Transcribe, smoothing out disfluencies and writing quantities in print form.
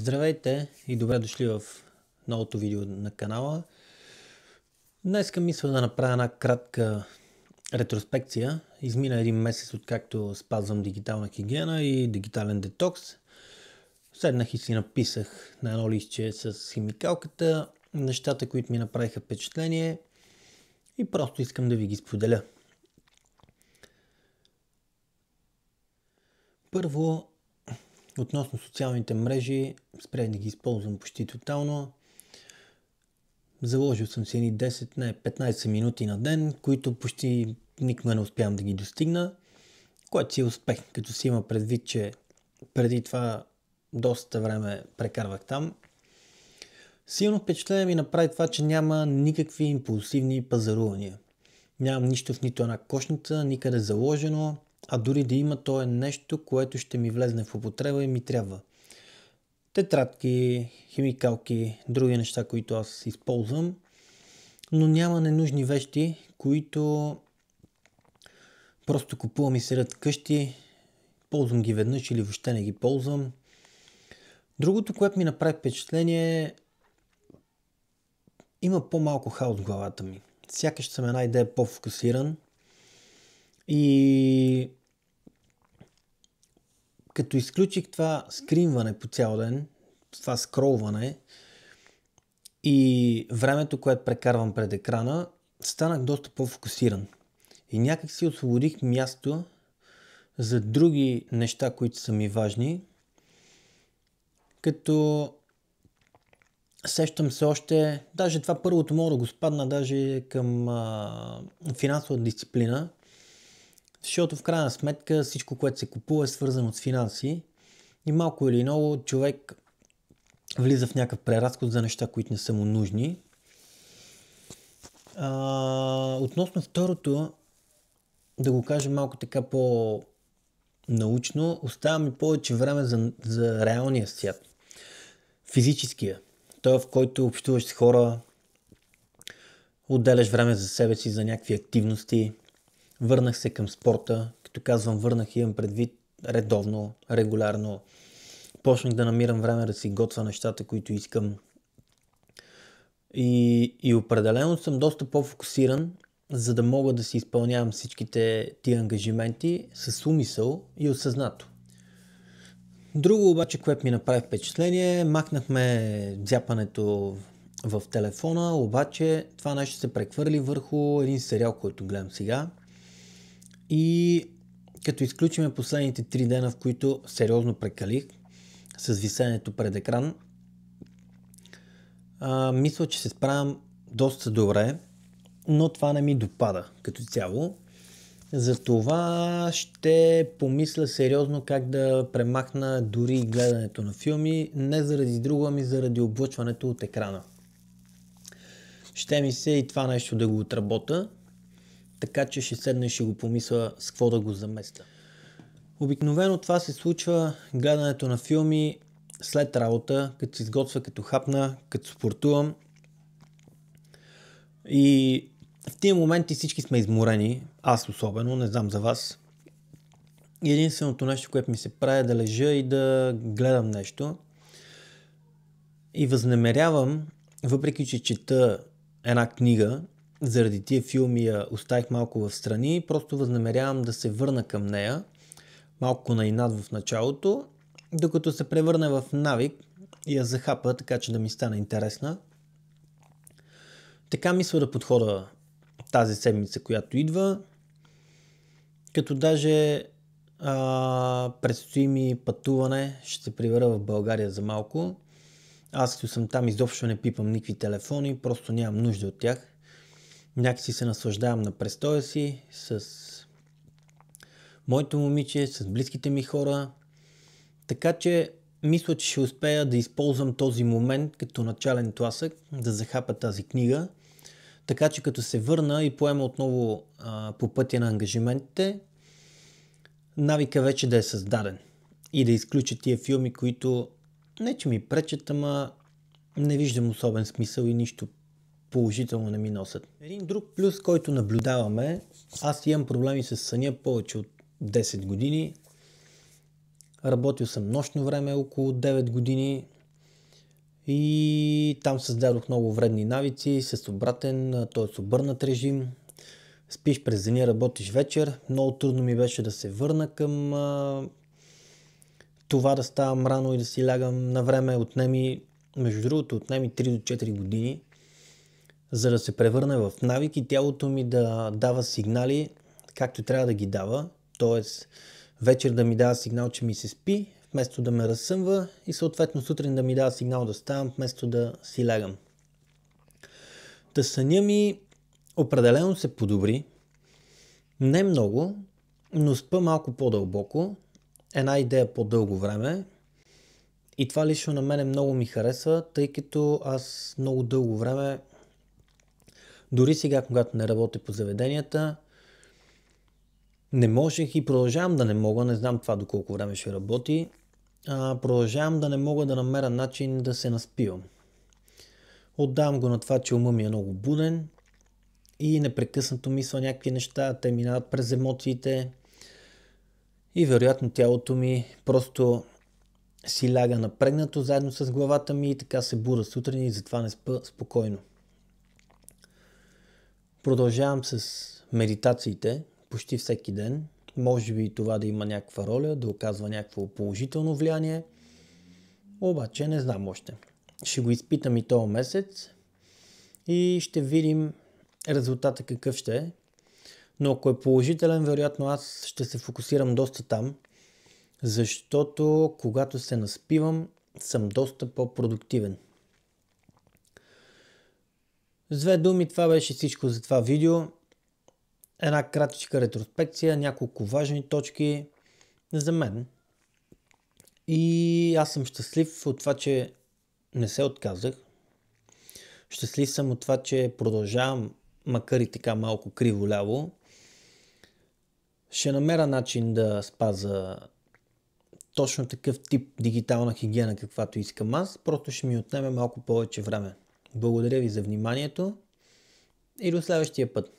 Здравейте и добре дошли в новото видео на канала. Днеска мисля да направя една кратка ретроспекция. Измина един месец откакто спазвам дигитална хигиена и дигитален детокс. Седнах и си написах на едно листче с химикалката нещата, които ми направиха впечатление и просто искам да ви ги споделя. Първо, относно социалните мрежи, спрях да ги използвам почти тотално. Заложил съм си едни 10, не 15 минути на ден, които почти никога не успявам да ги достигна, което си е успех, като си има предвид, че преди това доста време прекарвах там. Силно впечатление ми направи това, че няма никакви импулсивни пазарувания. Нямам нищо в нито една кошница, никъде заложено, а дори да има, то е нещо, което ще ми влезне в употреба и ми трябва. Тетрадки, химикалки, други неща, които аз използвам, но няма ненужни вещи, които просто купувам и седят вкъщи, ползвам ги веднъж или въобще не ги ползвам. Другото, което ми направи впечатление е, има по-малко хаос в главата ми. Сякаш съм една идея по-фокусиран и като изключих това скринване по цял ден, това скролване и времето, което прекарвам пред екрана, станах доста по-фокусиран. И някак си освободих място за други неща, които са ми важни, като сещам се още, даже това първото мога да го спадна даже към финансова дисциплина, защото в крайна сметка всичко, което се купува, е свързано с финанси и малко или много човек влиза в някакъв преразход за неща, които не са му нужни. Относно второто, да го кажа малко така по-научно, остава ми повече време за реалния свят. Физическия. Той, в който общуваш с хора, отделяш време за себе си, за някакви активности. Върнах се към спорта. Като казвам върнах, имам предвид редовно, регулярно. Почнах да намирам време да си готвя нещата, които искам. И определено съм доста по-фокусиран, за да мога да си изпълнявам всичките тия ангажименти с умисъл и осъзнато. Друго обаче, което ми направи впечатление, махнахме дзяпането в телефона, обаче това нещо се прехвърли върху един сериал, който гледам сега. И като изключиме последните 3 дена, в които сериозно прекалих с висенето пред екран, мисля, че се справям доста добре, но това не ми допада като цяло. Затова ще помисля сериозно как да премахна дори гледането на филми, не заради друго, ами заради облъчването от екрана. Ще ми се и това нещо да го отработя, така че ще седна и ще го помисля с какво да го заместя. Обикновено това се случва гледането на филми след работа, като се изготвя, като хапна, като спортувам. И в тия моменти всички сме изморени, аз особено, не знам за вас. И единственото нещо, което ми се прави е да лежа и да гледам нещо. И възнамерявам, въпреки че чета една книга, заради тия филми я оставих малко в страни, просто възнамерявам да се върна към нея, малко на инат в началото, докато се превърне в навик и я захапа, така че да ми стане интересна. Така мисля да подхода тази седмица, която идва, като даже предстои ми пътуване, ще се прибера в България за малко. Аз като съм там изобщо не пипам никакви телефони, просто нямам нужда от тях. Някакси се наслаждавам на престоя си с моето момиче, с близките ми хора. Така че мисля, че ще успея да използвам този момент като начален тласък, да захапя тази книга. Така че като се върна и поема отново по пътя на ангажиментите, навика вече да е създаден. И да изключа тия филми, които не че ми пречат, ама не виждам особен смисъл и нищо положително не ми носят. Един друг плюс, който наблюдаваме, аз имам проблеми с съня повече от 10 години. Работил съм нощно време около 9 години И там създадох много вредни навици с обратен, т.е. обърнат режим. Спиш през деня, работиш вечер. Много трудно ми беше да се върна към това да ставам рано и да си лягам на време. Между другото, отнеми 3 до 4 години, за да се превърне в навик и тялото ми да дава сигнали, както трябва да ги дава. Тоест, вечер да ми дава сигнал, че ми се спи, вместо да ме разсъмва, и съответно сутрин да ми дава сигнал да ставам, вместо да си лягам. Та съня ми определено се подобри. Не много, но спа малко по-дълбоко. Една идея по-дълго време. И това лично на мене много ми харесва, тъй като аз много дълго време, дори сега, когато не работя по заведенията, не можех и продължавам да не мога, не знам това доколко време ще работи, продължавам да не мога да намеря начин да се наспивам. Отдавам го на това, че умът ми е много буден и непрекъснато мисля някакви неща, те минават през емоциите и вероятно тялото ми просто си ляга напрегнато заедно с главата ми и така се буда сутрин и затова не спа спокойно. Продължавам с медитациите почти всеки ден. Може би това да има някаква роля, да оказва някакво положително влияние. Обаче не знам още. Ще го изпитам и този месец и ще видим резултата какъв ще е. Но ако е положителен, вероятно аз ще се фокусирам доста там, защото когато се наспивам, съм доста по-продуктивен. С две думи, това беше всичко за това видео. Една кратичка ретроспекция, няколко важни точки за мен. И аз съм щастлив от това, че не се отказах. Щастлив съм от това, че продължавам, макар и така малко криво-ляво. Ще намеря начин да спазя точно такъв тип дигитална хигиена, каквато искам аз. Просто ще ми отнеме малко повече време. Благодаря ви за вниманието и до следващия път.